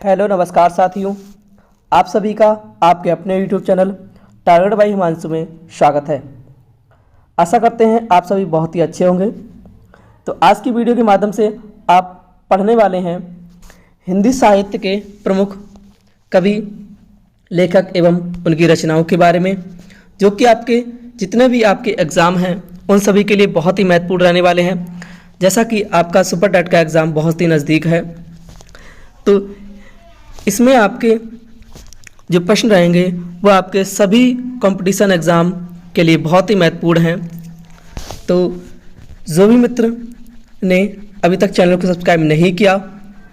Hello नमस्कार साथियों, आप सभी का आपके अपने YouTube channel target by Himanshu में स्वागत है। आशा करते हैं आप सभी बहुत ही अच्छे होंगे। तो आज की वीडियो के माध्यम से आप पढ़ने वाले हैं हिंदी साहित्य के प्रमुख कवि, लेखक एवं उनकी रचनाओं के बारे में, जो कि आपके जितने भी आपके एग्ज़ाम हैं उन सभी के लिए बहुत ही महत्वपूर्ण रहने वाले हैं। जैसा कि आपका सुपर टेट का एग्ज़ाम बहुत ही नज़दीक है, तो इसमें आपके जो प्रश्न रहेंगे वो आपके सभी कंपटीशन एग्ज़ाम के लिए बहुत ही महत्वपूर्ण हैं। तो जो भी मित्र ने अभी तक चैनल को सब्सक्राइब नहीं किया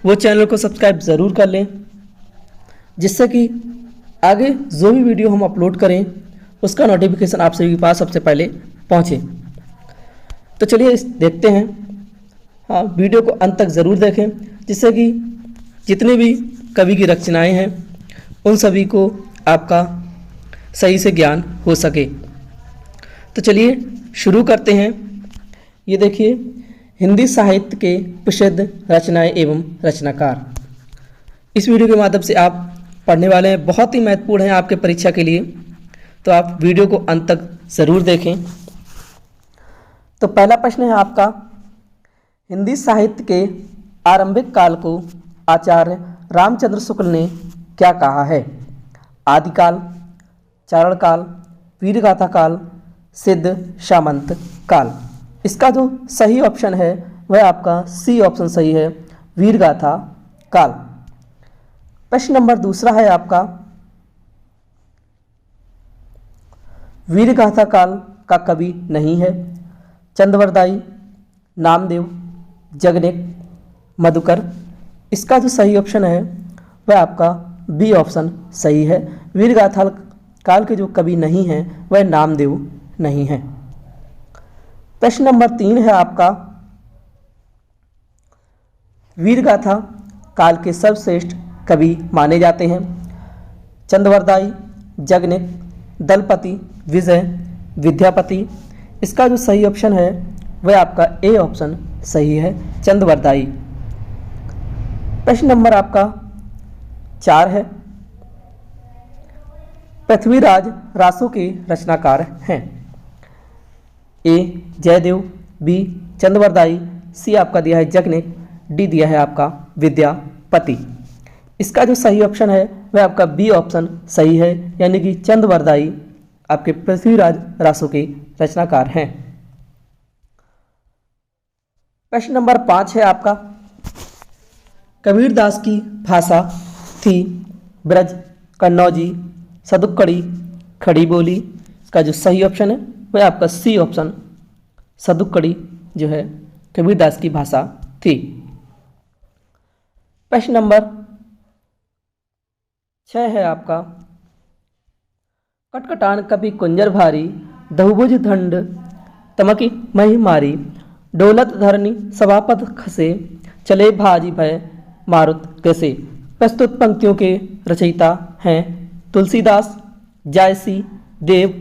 वो चैनल को सब्सक्राइब ज़रूर कर लें, जिससे कि आगे जो भी वीडियो हम अपलोड करें उसका नोटिफिकेशन आप सभी के पास सबसे पहले पहुँचे। तो चलिए देखते हैं। हाँ, वीडियो को अंत तक ज़रूर देखें, जिससे कि जितने भी कवि की रचनाएं हैं उन सभी को आपका सही से ज्ञान हो सके। तो चलिए शुरू करते हैं। ये देखिए, हिंदी साहित्य के प्रसिद्ध रचनाएं एवं रचनाकार। इस वीडियो के माध्यम से आप पढ़ने वाले हैं, बहुत ही महत्वपूर्ण है आपके परीक्षा के लिए, तो आप वीडियो को अंत तक ज़रूर देखें। तो पहला प्रश्न है आपका, हिंदी साहित्य के आरंभिक काल को आचार्य रामचंद्र शुक्ल ने क्या कहा है? आदिकाल, चारण काल, वीरगाथा काल, सिद्ध सामंत काल। इसका जो सही ऑप्शन है वह आपका सी ऑप्शन सही है, वीरगाथा काल। प्रश्न नंबर दूसरा है आपका, वीरगाथा काल का कवि नहीं है चंद्रवरदाई, नामदेव, जगनेक, मधुकर। इसका जो सही ऑप्शन है वह आपका बी ऑप्शन सही है, वीरगाथा काल के जो कवि नहीं हैं वह नामदेव नहीं हैं। प्रश्न नंबर 3 है आपका, वीरगाथा काल के सर्वश्रेष्ठ कवि माने जाते हैं चंद्रवरदाई, जगनेक, दलपति, विजय, विद्यापति। इसका जो सही ऑप्शन है वह आपका ए ऑप्शन सही है, चंद्रवरदाई। प्रश्न नंबर आपका 4 है, पृथ्वीराज रासो के रचनाकार हैं? ए जयदेव, बी चंद्रवरदाई, सी आपका दिया है जगनेक, डी दिया है आपका विद्यापति। इसका जो सही ऑप्शन है वह आपका बी ऑप्शन सही है, यानी कि चंद्रवरदाई आपके पृथ्वीराज रासो के रचनाकार हैं। प्रश्न नंबर 5 है आपका, कबीरदास की भाषा थी ब्रज, कन्नौजी, सदुक्कड़ी, खड़ी बोली। इसका जो सही ऑप्शन है वह आपका सी ऑप्शन सदुक्कड़ी जो है कबीरदास की भाषा थी। प्रश्न नंबर 6 है आपका, कटकटान कपि कुंजर भारी, दहुभुज दंड तमकी मही मारी, डोलत धरनी सभापत खसे, चले भाजी भय मारुत कैसे। प्रस्तुत पंक्तियों के रचयिता हैं तुलसीदास, जायसी, देव,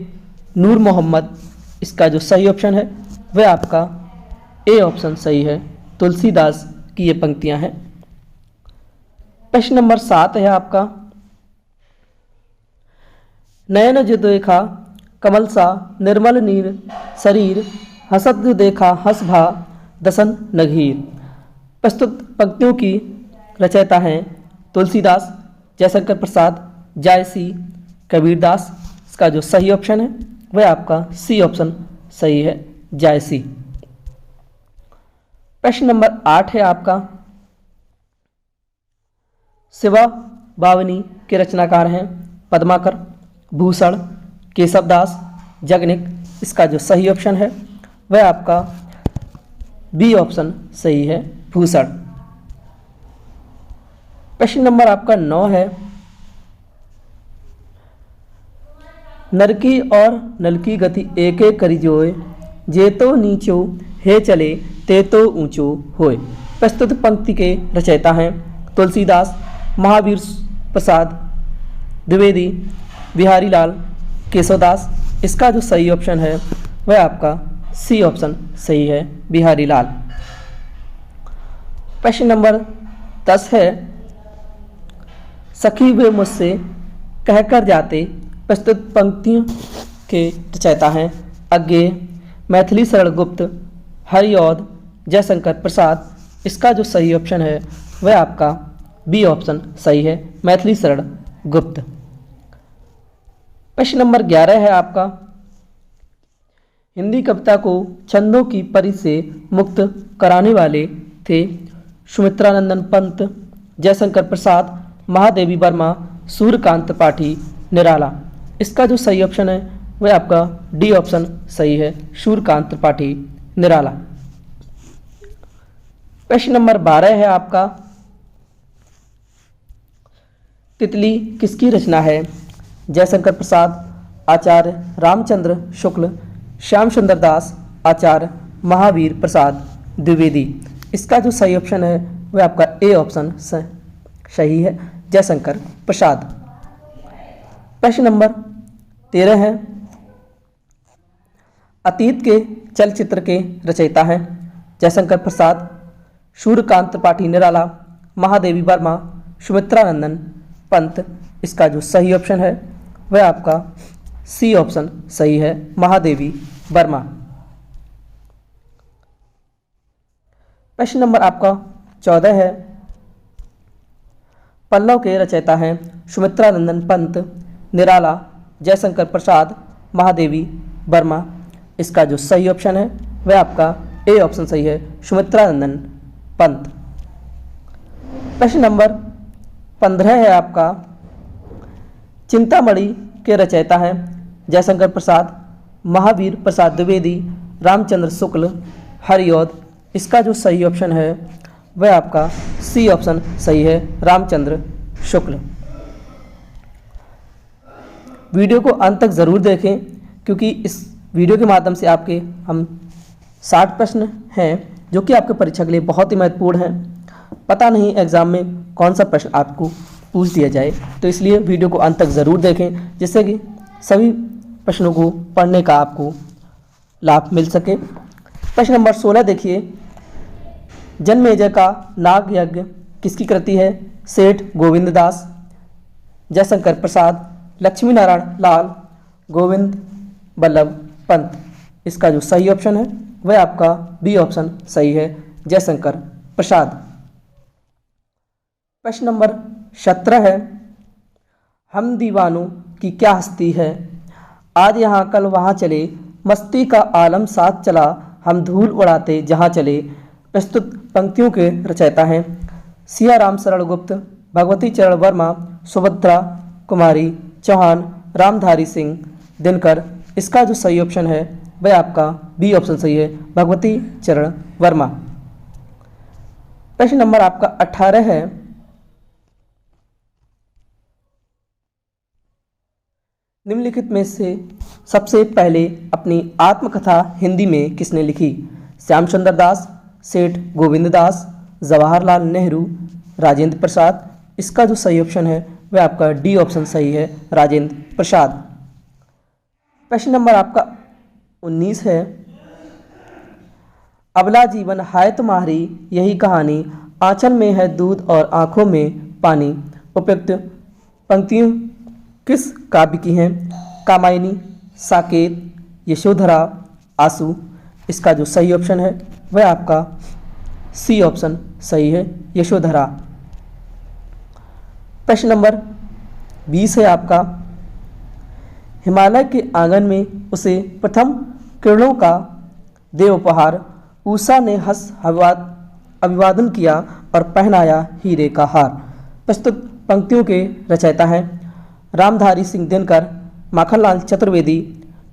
नूर मोहम्मद। इसका जो सही ऑप्शन है वह आपका ए ऑप्शन सही है, तुलसीदास की ये पंक्तियां हैं। प्रश्न नंबर 7 है आपका, नयन जो देखा कमल सा निर्मल नीर शरीर, हसत जो देखा हस भा दसन नघीर। प्रस्तुत पंक्तियों की रचयिता हैं तुलसीदास, जयशंकर प्रसाद, जायसी, कबीरदास। इसका जो सही ऑप्शन है वह आपका सी ऑप्शन सही है, जायसी। प्रश्न नंबर 8 है आपका, शिवा बावनी के रचनाकार हैं पद्माकर, भूषण, केशवदास, जगनेक। इसका जो सही ऑप्शन है वह आपका बी ऑप्शन सही है, भूषण। प्रश्न नंबर आपका 9 है, नरकी और नलकी गति एक एक करी जोए, जे तो नीचो हे चले ते तो ऊंचो होए। प्रस्तुत पंक्ति के रचयिता हैं तुलसीदास, महावीर प्रसाद द्विवेदी, बिहारी लाल, केशवदास। इसका जो सही ऑप्शन है वह आपका सी ऑप्शन सही है, बिहारी लाल। प्रश्न नंबर 10 है, सखी वे मुझसे कहकर जाते प्रस्तुत पंक्तियों के रचयिता हैं अज्ञेय, मैथिली सरल गुप्त, हरिऔध, जयशंकर प्रसाद। इसका जो सही ऑप्शन है वह आपका बी ऑप्शन सही है, मैथिली सरल गुप्त। प्रश्न नंबर 11 है आपका, हिंदी कविता को छंदों की परी से मुक्त कराने वाले थे सुमित्रानंदन पंत, जयशंकर प्रसाद, महादेवी वर्मा, सूर्यकांत त्रिपाठी, निराला। इसका जो सही ऑप्शन है वह आपका डी ऑप्शन सही है, सूर्यकांत त्रिपाठी, निराला। प्रश्न नंबर 12 है आपका, तितली किसकी रचना है? जयशंकर प्रसाद, आचार्य रामचंद्र शुक्ल, श्याम सुंदर दास, आचार्य महावीर प्रसाद द्विवेदी। इसका जो सही ऑप्शन है वह आपका ए ऑप्शन सही है, जयशंकर प्रसाद। प्रश्न नंबर 13 है, अतीत के चलचित्र के रचयिता हैं जयशंकर प्रसाद, सूर्यकांत त्रिपाठी, निराला, महादेवी वर्मा, सुमित्रानंदन पंत। इसका जो सही ऑप्शन है वह आपका सी ऑप्शन सही है, महादेवी वर्मा। प्रश्न नंबर आपका 14 है, पल्लव के रचयिता हैं सुमित्रानंदन पंत, निराला, जयशंकर प्रसाद, महादेवी वर्मा। इसका जो सही ऑप्शन है वह आपका ए ऑप्शन सही है, सुमित्रानंदन पंत। प्रश्न नंबर 15 है आपका, चिंतामणि के रचयिता हैं जयशंकर प्रसाद, महावीर प्रसाद द्विवेदी, रामचंद्र शुक्ल, हरिऔध। इसका जो सही ऑप्शन है वह आपका सी ऑप्शन सही है, रामचंद्र शुक्ल। वीडियो को अंत तक ज़रूर देखें क्योंकि इस वीडियो के माध्यम से आपके हम 60 प्रश्न हैं जो कि आपके परीक्षा के लिए बहुत ही महत्वपूर्ण हैं। पता नहीं एग्ज़ाम में कौन सा प्रश्न आपको पूछ दिया जाए, तो इसलिए वीडियो को अंत तक ज़रूर देखें जिससे कि सभी प्रश्नों को पढ़ने का आपको लाभ मिल सके। प्रश्न नंबर 16 देखिए, जन्मेजय का नाग यज्ञ किसकी कृति है? सेठ गोविंद दास, जयशंकर प्रसाद, लक्ष्मी नारायण लाल, गोविंद बल्लभ पंत। इसका जो सही ऑप्शन है वह आपका बी ऑप्शन सही है, जयशंकर प्रसाद। प्रश्न नंबर 17 है, हम दीवानों की क्या हस्ती है? आज यहाँ कल वहाँ चले, मस्ती का आलम साथ चला, हम धूल उड़ाते जहाँ चले। प्रस्तुत पंक्तियों के रचयिता हैं सियाराम सरल गुप्त, भगवती चरण वर्मा, सुभद्रा कुमारी चौहान, रामधारी सिंह दिनकर। इसका जो सही ऑप्शन है वह आपका बी ऑप्शन सही है, भगवती चरण वर्मा। प्रश्न नंबर आपका 18 है, निम्नलिखित में से सबसे पहले अपनी आत्मकथा हिंदी में किसने लिखी? श्याम सुंदर दास, सेठ गोविंद दास, जवाहरलाल नेहरू, राजेंद्र प्रसाद। इसका जो सही ऑप्शन है वह आपका डी ऑप्शन सही है, राजेंद्र प्रसाद। प्रश्न नंबर आपका 19 है, अबला जीवन हाय तुम्हारी यही कहानी, आंचल में है दूध और आंखों में पानी। उपयुक्त पंक्तियों किस काव्य की हैं? कामायनी, साकेत, यशोधरा, आंसू। इसका जो सही ऑप्शन है वह आपका सी ऑप्शन सही है, यशोधरा। प्रश्न नंबर 20 है आपका, हिमालय के आंगन में उसे प्रथम किरणों का दे उपहार, उषा ने हंस अभिवादन किया और पहनाया हीरे का हार। प्रस्तुत पंक्तियों के रचयिता हैं रामधारी सिंह दिनकर, माखनलाल चतुर्वेदी,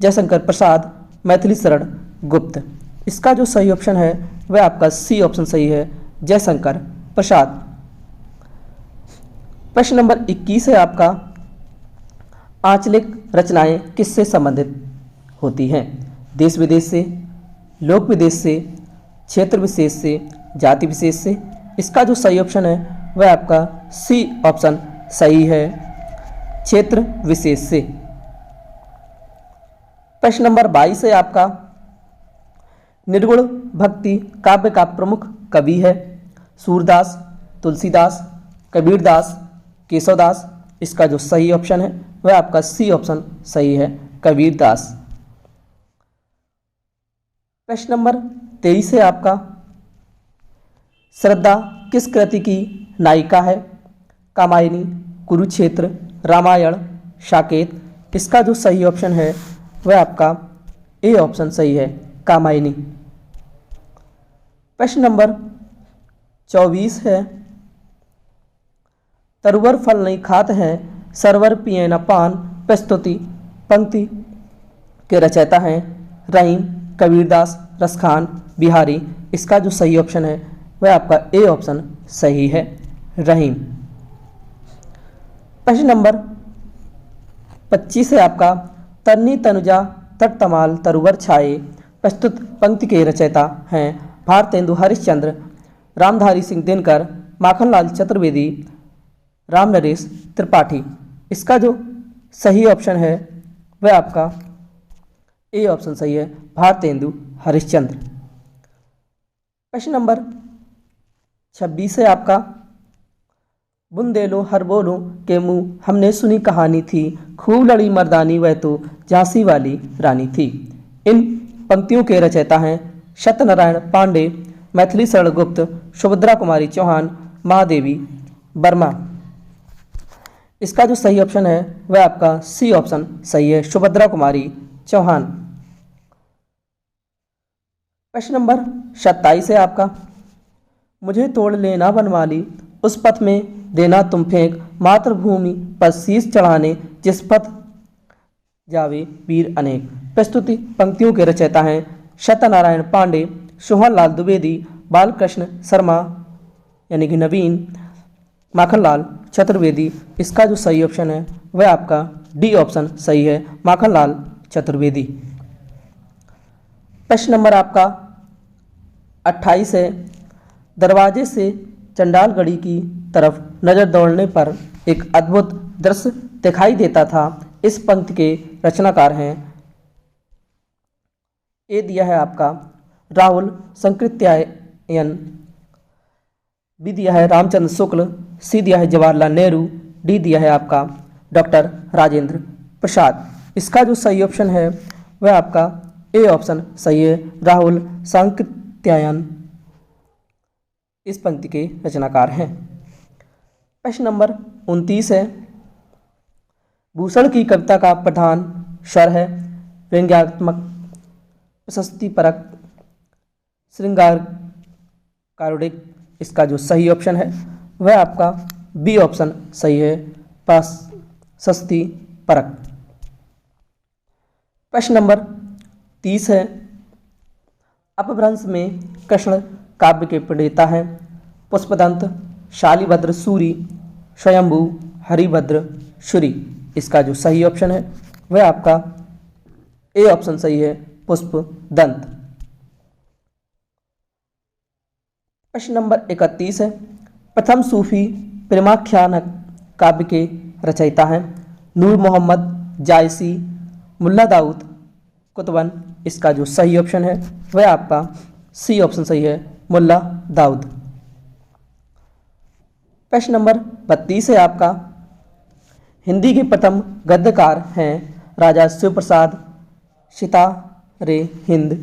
जयशंकर प्रसाद, मैथिली शरण गुप्त। इसका जो सही ऑप्शन है वह आपका सी ऑप्शन सही है, जयशंकर प्रसाद। प्रश्न नंबर 21 है आपका, आंचलिक रचनाएं किससे संबंधित होती हैं? देश विदेश से, लोक विदेश से, क्षेत्र विशेष से, जाति विशेष से। इसका जो सही ऑप्शन है वह आपका सी ऑप्शन सही है, क्षेत्र विशेष से। प्रश्न नंबर 22 है आपका, निर्गुण भक्ति काव्य का प्रमुख कवि है? सूरदास, तुलसीदास, कबीरदास, केशवदास। इसका जो सही ऑप्शन है वह आपका सी ऑप्शन सही है, कबीर दास। प्रश्न नंबर 23 है आपका, श्रद्धा किस कृति की नायिका है? कामायनी, कुरुक्षेत्र, रामायण, साकेत। इसका जो सही ऑप्शन है वह आपका ए ऑप्शन सही है, कामायनी। प्रश्न नंबर 24 है, तरुवर फल नहीं खात है, सरवर पिए न पान। प्रस्तुति पंक्ति के रचयिता हैं रहीम, कबीरदास, रसखान, बिहारी। इसका जो सही ऑप्शन है वह आपका ए ऑप्शन सही है, रहीम। प्रश्न नंबर 25 है आपका, तरनी तनुजा तट तमाल तरुवर छाए। प्रस्तुत पंक्ति के रचयिता हैं भारतेंदु हरिश्चंद्र, रामधारी सिंह दिनकर, माखनलाल चतुर्वेदी, राम नरेश त्रिपाठी। इसका जो सही ऑप्शन है वह आपका ए ऑप्शन सही है, भारतेंदु हरिश्चंद्र। प्रश्न नंबर 26 है आपका, बुंदेलो हर बोलो के मुँह हमने सुनी कहानी थी, खूब लड़ी मर्दानी वह तो झांसी वाली रानी थी। इन पंक्तियों के रचयिता हैं सत्यनारायण पांडे, मैथिली शरण गुप्त, सुभद्रा कुमारी चौहान, महादेवी वर्मा। इसका जो सही ऑप्शन है वह आपका सी ऑप्शन सही है, सुभद्रा कुमारी चौहान। प्रश्न नंबर 27 है आपका, मुझे तोड़ लेना बनवाली, उस पथ में देना तुम फेंक, मातृभूमि पर शीश चढ़ाने, जिस पथ जावे वीर अनेक। प्रस्तुति पंक्तियों के रचयिता हैं सत्यनारायण पांडे, सोहनलाल द्विवेदी, बालकृष्ण शर्मा यानी कि नवीन, माखनलाल चतुर्वेदी। इसका जो सही ऑप्शन है वह आपका डी ऑप्शन सही है, माखनलाल चतुर्वेदी। प्रश्न नंबर आपका 28 है, दरवाजे से चंडालगढ़ी की तरफ नजर दौड़ने पर एक अद्भुत दृश्य दिखाई देता था। इस पंक्ति के रचनाकार हैं, ए दिया है आपका राहुल संकृत्यायन, बी दिया है रामचंद्र शुक्ल, सी दिया है जवाहरलाल नेहरू, डी दिया है आपका डॉक्टर राजेंद्र प्रसाद। इसका जो सही ऑप्शन है वह आपका ए ऑप्शन सही है, राहुल सांकृत्यायन इस पंक्ति के रचनाकार हैं। प्रश्न नंबर 29 है, भूषण की कविता का प्रधान स्वर है व्यंग्यात्मक, प्रशस्तिपरक, श्रृंगार कारुणिक। इसका जो सही ऑप्शन है वह आपका बी ऑप्शन सही है, प्रशस्तिपरक। प्रश्न नंबर 30 है, अपभ्रंश में कृष्ण काव्य के प्रणेता हैं पुष्पदंत, शालिभद्र सूरी, स्वयंभू, हरिभद्र सूरी। इसका जो सही ऑप्शन है वह आपका ए ऑप्शन सही है, पुष्पदंत। प्रश्न नंबर 31 है, प्रथम सूफी प्रेमाख्यान काव्य के रचयिता हैं नूर मोहम्मद जायसी, मुल्ला दाऊद कुतबन। इसका जो सही ऑप्शन है वह आपका सी ऑप्शन सही है, मुल्ला दाऊद। प्रश्न नंबर 32 है आपका, हिंदी के प्रथम गद्यकार हैं राजा शिवप्रसाद, सितारे हिंद,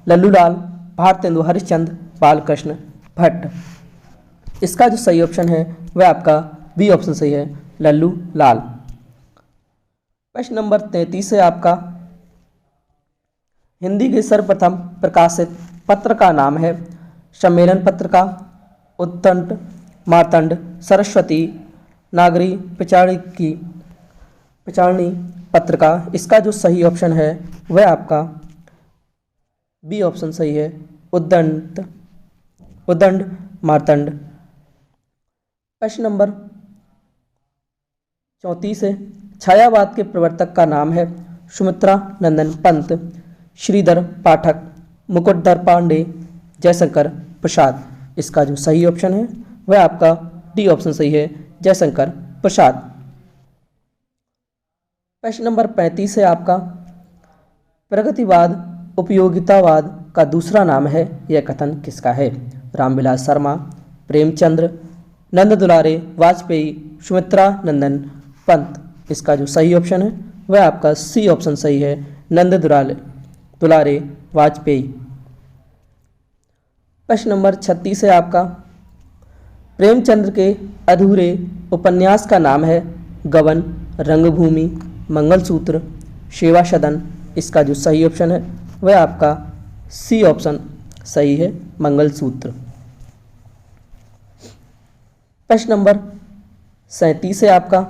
लल्लूलाल, भारतेंदु हरिश्चंद्र, बालकृष्ण भट्ट। इसका जो सही ऑप्शन है वह आपका बी ऑप्शन सही है, लल्लू लाल। प्रश्न नंबर 33 है आपका, हिंदी के सर्वप्रथम प्रकाशित पत्र का नाम है सम्मेलन पत्रिका, उत्तंड, मार्तंड, सरस्वती, नागरी, पिचारणी पत्रिका। इसका जो सही ऑप्शन है वह आपका बी ऑप्शन सही है, उद्दंड, मार्तंड। प्रश्न नंबर 34 है, छायावाद के प्रवर्तक का नाम है सुमित्रा नंदन पंत, श्रीधर पाठक, मुकुटधर पांडे, जयशंकर प्रसाद। इसका जो सही ऑप्शन है वह आपका डी ऑप्शन सही है, जयशंकर प्रसाद। प्रश्न नंबर 35 है आपका, प्रगतिवाद उपयोगितावाद का दूसरा नाम है, यह कथन किसका है? रामविलास शर्मा, प्रेमचंद्र, नंद दुलारे वाजपेयी, सुमित्रा नंदन पंत। इसका जो सही ऑप्शन है वह आपका सी ऑप्शन सही है, नंद दुलारे वाजपेयी। प्रश्न नंबर 36 है आपका, प्रेमचंद्र के अधूरे उपन्यास का नाम है गबन, रंगभूमि, मंगलसूत्र, सेवा सदन। इसका जो सही ऑप्शन है वह आपका सी ऑप्शन सही है, मंगलसूत्र। प्रश्न नंबर 37 है आपका,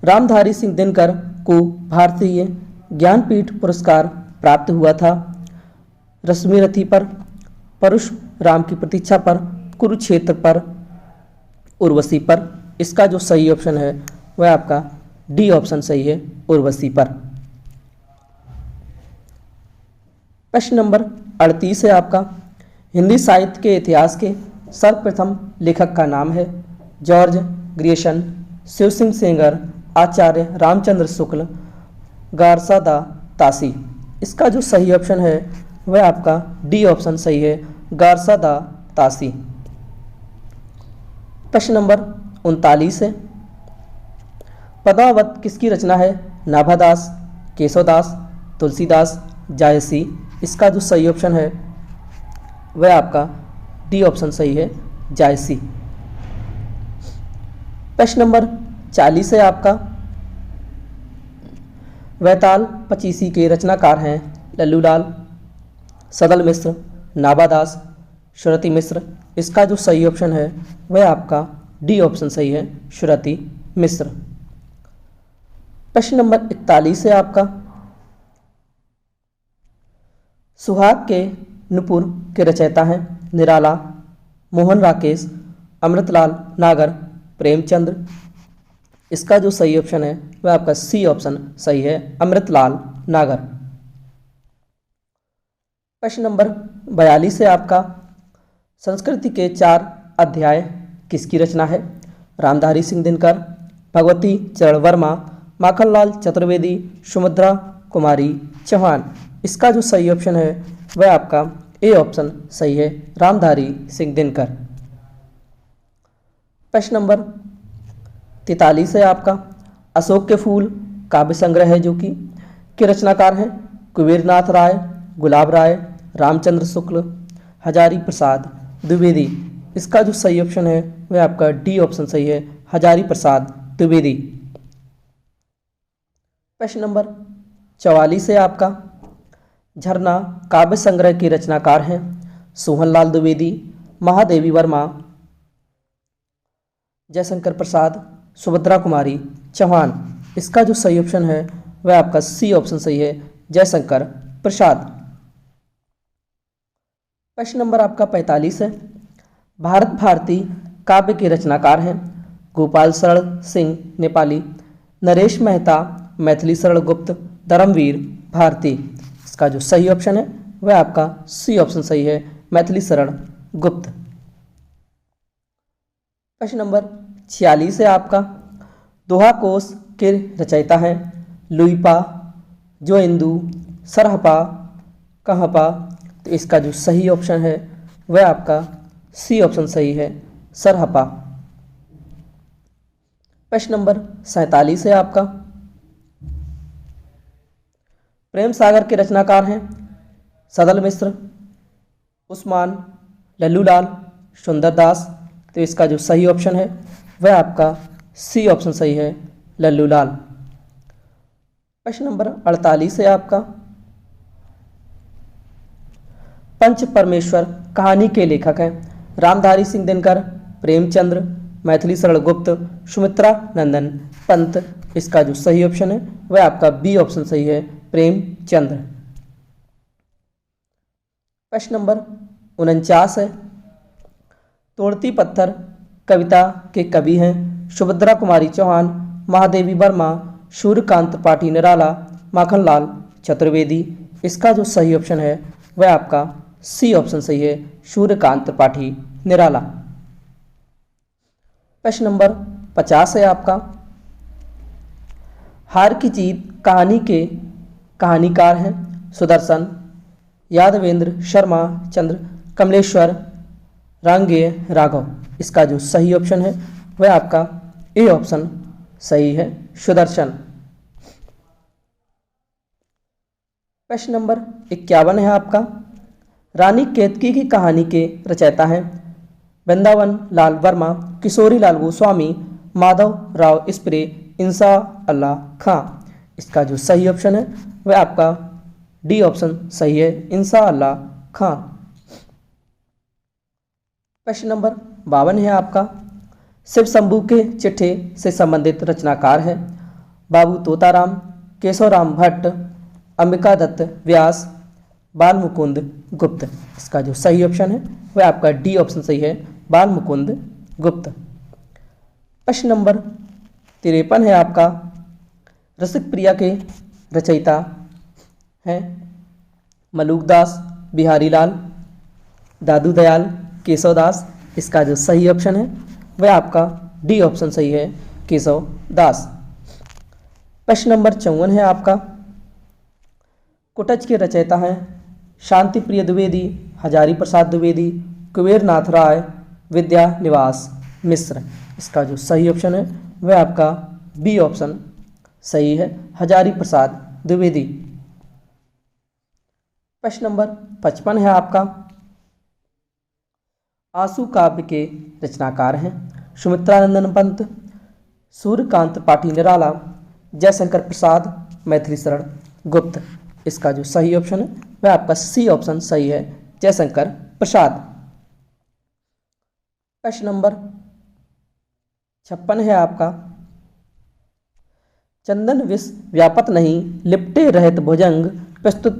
रामधारी सिंह दिनकर को भारतीय ज्ञानपीठ पुरस्कार प्राप्त हुआ था रश्मि रथी पर, परशुराम की प्रतीक्षा पर, कुरुक्षेत्र पर, उर्वशी पर। इसका जो सही ऑप्शन है वह आपका डी ऑप्शन सही है, उर्वशी पर। प्रश्न नंबर 38 है आपका, हिंदी साहित्य के इतिहास के सर्वप्रथम लेखक का नाम है जॉर्ज ग्रियर्सन, शिव सिंह सेंगर, आचार्य रामचंद्र शुक्ल, गारसादा तासी। इसका जो सही ऑप्शन है वह आपका डी ऑप्शन सही है, गारसादा तासी। प्रश्न नंबर 39 है, पद्मावत किसकी रचना है? नाभादास, केशवदास, तुलसीदास, जायसी। इसका जो सही ऑप्शन है वह आपका डी ऑप्शन सही है, जायसी। प्रश्न नंबर 40 है आपका, वैताल पचीसी के रचनाकार हैं लल्लूलाल, सदल मिश्र, नाभादास, सुरति मिश्र। इसका जो सही ऑप्शन है वह आपका डी ऑप्शन सही है, सुरति मिश्र। प्रश्न नंबर 41 है आपका, सुहाग के नुपुर के रचयिता हैं निराला, मोहन राकेश, अमृतलाल नागर, प्रेमचंद्र। इसका जो सही ऑप्शन है वह आपका सी ऑप्शन सही है, अमृतलाल नागर। प्रश्न नंबर 42 है आपका, संस्कृति के 4 अध्याय किसकी रचना है? रामधारी सिंह दिनकर, भगवती चरण वर्मा, माखनलाल चतुर्वेदी, सुभद्रा कुमारी चौहान। इसका जो सही ऑप्शन है वह आपका ए ऑप्शन सही है, रामधारी सिंह दिनकर। प्रश्न नंबर 43 है आपका, अशोक के फूल काव्य संग्रह है जो कि के रचनाकार हैं कुबेरनाथ राय, गुलाब राय, रामचंद्र शुक्ल, हजारी प्रसाद द्विवेदी। इसका जो सही ऑप्शन है वह आपका डी ऑप्शन सही है, हजारी प्रसाद द्विवेदी। प्रश्न नंबर 44 है आपका, झरना काव्य संग्रह के रचनाकार हैं सोहनलाल द्विवेदी, महादेवी वर्मा, जयशंकर प्रसाद, सुभद्रा कुमारी चौहान। इसका जो सही ऑप्शन है वह आपका सी ऑप्शन सही है, जयशंकर प्रसाद। प्रश्न नंबर आपका 45 है, भारत भारती काव्य के रचनाकार हैं गोपाल शरण सिंह नेपाली, नरेश मेहता, मैथिली शरण गुप्त, धर्मवीर भारती। इसका जो सही ऑप्शन है वह आपका सी ऑप्शन सही है, मैथिली शरण गुप्त। प्रश्न नंबर 46 है आपका, दोहा कोश के रचयिता हैं लुईपा, जोइंदू, सरहपा, कहपा। तो इसका जो सही ऑप्शन है वह आपका सी ऑप्शन सही है, सरहपा। प्रश्न नंबर 47 है आपका, प्रेम सागर के रचनाकार हैं सदल मिश्र, उस्मान, लल्लूलाल, सुंदरदास। तो इसका जो सही ऑप्शन है वह आपका सी ऑप्शन सही है, लल्लूलाल। प्रश्न नंबर 48 है आपका, पंच परमेश्वर कहानी के लेखक हैं रामधारी सिंह दिनकर, प्रेमचंद्र, मैथिली शरण गुप्त, सुमित्रा नंदन पंत। इसका जो सही ऑप्शन है वह आपका बी ऑप्शन सही है, प्रेमचंद्र। प्रश्न नंबर 49 है, तोड़ती पत्थर कविता के कवि हैं सुभद्रा कुमारी चौहान, महादेवी वर्मा, सूर्यकांत त्रिपाठी निराला, माखनलाल चतुर्वेदी। इसका जो सही ऑप्शन है वह आपका सी ऑप्शन सही है, सूर्यकांत त्रिपाठी निराला। प्रश्न नंबर 50 है आपका, हार की जीत कहानी के कहानीकार हैं सुदर्शन, यादवेंद्र शर्मा चंद्र, कमलेश्वर, रांगेय राघव। इसका जो सही ऑप्शन है वह आपका ए ऑप्शन सही है, सुदर्शन। प्रश्न नंबर 51 है आपका, रानी केतकी की कहानी के रचयिता हैं वृंदावन लाल वर्मा, किशोरी लाल गोस्वामी, माधव राव स्प्रे, इंसा अल्लाह खां। इसका जो सही ऑप्शन है वह आपका डी ऑप्शन सही है, इंसा अल्लाह खां। प्रश्न नंबर 52 है आपका, शिव शंभू के चिट्ठे से संबंधित रचनाकार हैं बाबू तोताराम, केशवराम भट्ट, अंबिका दत्त व्यास, बाल मुकुंद गुप्त। इसका जो सही ऑप्शन है वह आपका डी ऑप्शन सही है, बाल मुकुंद गुप्त। प्रश्न नंबर 53 है आपका, रसिक प्रिया के रचयिता हैं मलूकदास, बिहारी लाल, दादू दयाल, केशव दास। इसका जो सही ऑप्शन है वह आपका डी ऑप्शन सही है, केशव दास। प्रश्न नंबर 54 है आपका, कुटच के रचयिता हैं शांति प्रिय द्विवेदी, हजारी प्रसाद द्विवेदी, कुबेर नाथ राय, विद्या निवास मिश्र। इसका जो सही ऑप्शन है वह आपका बी ऑप्शन सही है, हजारी प्रसाद द्विवेदी। प्रश्न नंबर 55 है आपका, आंसू काव्य के रचनाकार हैं सुमित्रानंदन पंत, सूर्यकांत पाठी निराला, जयशंकर प्रसाद, मैथिली शरण गुप्त। इसका जो सही ऑप्शन है वह आपका सी ऑप्शन सही है, जयशंकर प्रसाद। प्रश्न नंबर 56 है आपका, चंदन विष व्यापत नहीं, लिपटे रहत भुजंग। प्रस्तुत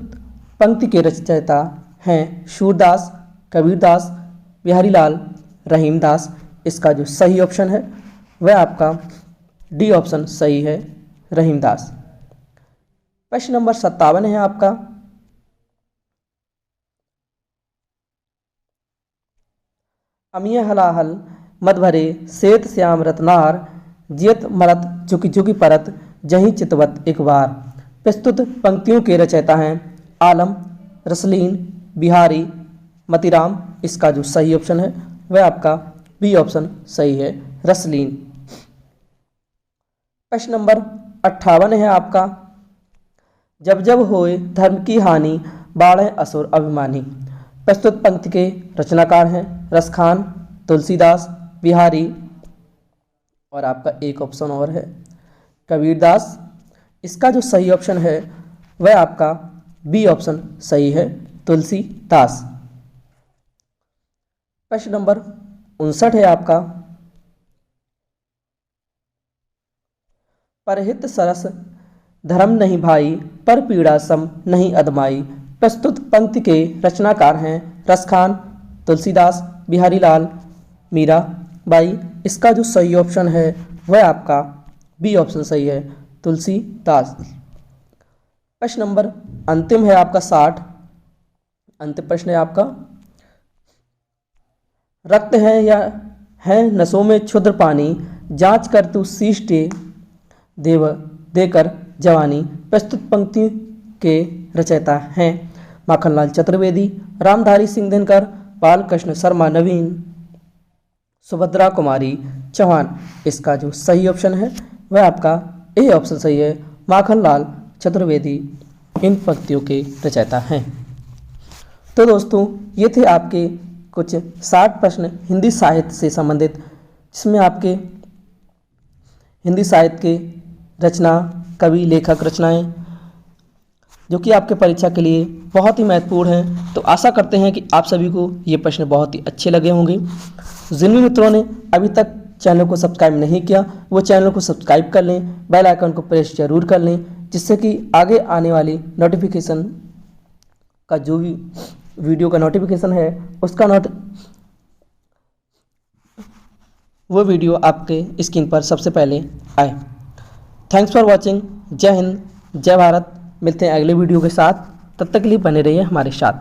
पंक्ति के रचयिता हैं सूरदास, कबीरदास, बिहारी लाल, रहीमदास। इसका जो सही ऑप्शन है वह आपका डी ऑप्शन सही है, रहीमदास। प्रश्न नंबर 57 है आपका, अमिय हलाहल मद भरे, श्वेत श्याम रत्नार, जियत मरत झुकी झुकी परत, जहीं चितवत एक बार। प्रस्तुत पंक्तियों के रचयिता हैं आलम, रसलीन, बिहारी, मतीराम। इसका जो सही ऑप्शन है वह आपका बी ऑप्शन सही है, रसलीन। प्रश्न नंबर 58 है आपका, जब जब होए धर्म की हानि, बाढ़े असुर अभिमानी। प्रस्तुत पंक्ति के रचनाकार हैं रसखान, तुलसीदास, बिहारी और आपका एक ऑप्शन और है कबीरदास। इसका जो सही ऑप्शन है वह आपका बी ऑप्शन सही है, तुलसीदास। प्रश्न नंबर 59 है आपका, परहित सरस धर्म नहीं भाई, पर पीड़ा सम नहीं अदमाई। प्रस्तुत पंक्ति के रचनाकार हैं रसखान, तुलसीदास, बिहारी लाल, मीरा बाई। इसका जो सही ऑप्शन है वह आपका बी ऑप्शन सही है, तुलसीदास। प्रश्न नंबर अंतिम है आपका 60। अंतिम प्रश्न है आपका, रक्त है या है नसों में क्षुद्र पानी, जांच कर तू सीष्टे देव देकर जवानी। प्रस्तुत पंक्ति के रचयिता हैं माखनलाल चतुर्वेदी, रामधारी सिंह दिनकर, बालकृष्ण शर्मा नवीन, सुभद्रा कुमारी चौहान। इसका जो सही ऑप्शन है वह आपका ए ऑप्शन सही है, माखनलाल चतुर्वेदी इन पंक्तियों के रचयिता हैं। तो दोस्तों ये थे आपके कुछ 60 प्रश्न हिंदी साहित्य से संबंधित, जिसमें आपके हिंदी साहित्य के रचना, कवि, लेखक रचनाएं जो कि आपके परीक्षा के लिए बहुत ही महत्वपूर्ण हैं। तो आशा करते हैं कि आप सभी को ये प्रश्न बहुत ही अच्छे लगे होंगे। जिन भी मित्रों ने अभी तक चैनल को सब्सक्राइब नहीं किया वो चैनल को सब्सक्राइब कर लें, बेल आइकन को प्रेस जरूर कर लें, जिससे कि आगे आने वाली नोटिफिकेशन का जो भी वीडियो का नोटिफिकेशन है उसका वो वीडियो आपके स्क्रीन पर सबसे पहले आए। Thanks for watching. जय हिंद, जय भारत। मिलते हैं अगले वीडियो के साथ, तब तक के लिए बने रहिए हमारे साथ।